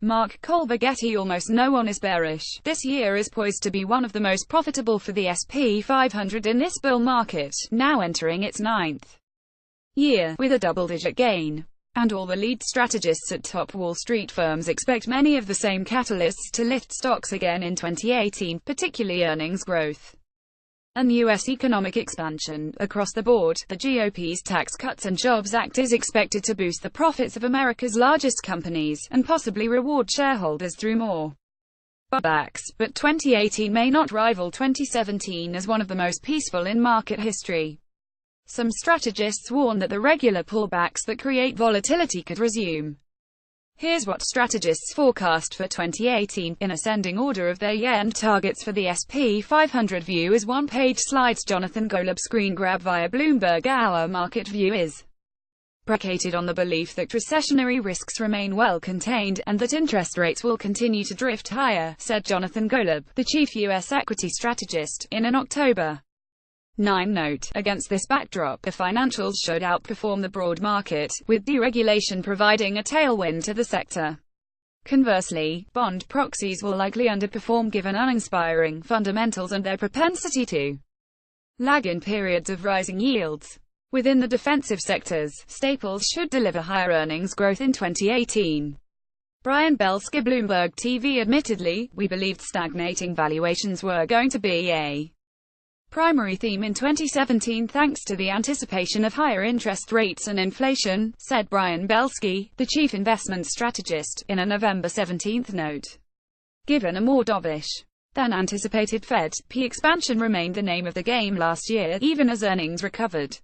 Mark KolbeGetty Almost. No one is bearish. This year is poised to be one of the most profitable for the S&P 500 in this bull market, now entering its 9th year, with a double-digit gain. And all the lead strategists at top Wall Street firms expect many of the same catalysts to lift stocks again in 2018, particularly earnings growth and U.S. economic expansion. Across the board, the GOPs' Tax Cuts and Jobs Act is expected to boost the profits of America's largest companies, and possibly reward shareholders through more buybacks, but 2018 may not rival 2017 as one of the most peaceful in market history. Some strategists warn that the regular pullbacks that create volatility could resume. Here's what strategists forecast for 2018, in ascending order of their yearend targets for the S&P 500. View as one-page slides. Jonathan GolubScreengrab via Bloomberg Our. Market view is predicated on the belief that recessionary risks remain well contained, and that interest rates will continue to drift higher, said Jonathan Golub, the chief U.S. equity strategist, in an October 9 note. Against this backdrop, the financials should outperform the broad market, with deregulation providing a tailwind to the sector. Conversely, bond proxies will likely underperform given uninspiring fundamentals and their propensity to lag in periods of rising yields. Within the defensive sectors, staples should deliver higher earnings growth in 2018. Brian Belski, Bloomberg TV. Admittedly, we believed stagnating valuations were going to be a primary theme in 2017 thanks to the anticipation of higher interest rates and inflation, said Brian Belski, the chief investment strategist, in a November 17 note. Given a more dovish than anticipated Fed expansion remained the name of the game last year, even as earnings recovered.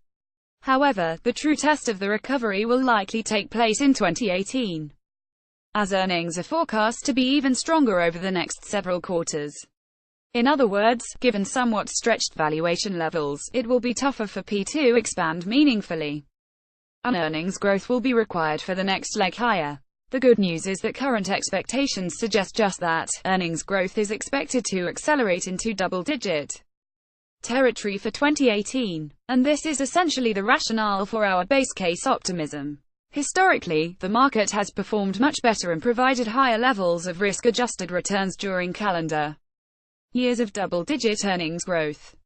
However, the true test of the recovery will likely take place in 2018, as earnings are forecast to be even stronger over the next several quarters. In other words, given somewhat stretched valuation levels, it will be tougher for P to expand meaningfully, and earnings growth will be required for the next leg higher. The good news is that current expectations suggest just that. Earnings growth is expected to accelerate into double-digit territory for 2018, and this is essentially the rationale for our base case optimism. Historically, the market has performed much better and provided higher levels of risk-adjusted returns during calendar years of double-digit earnings growth.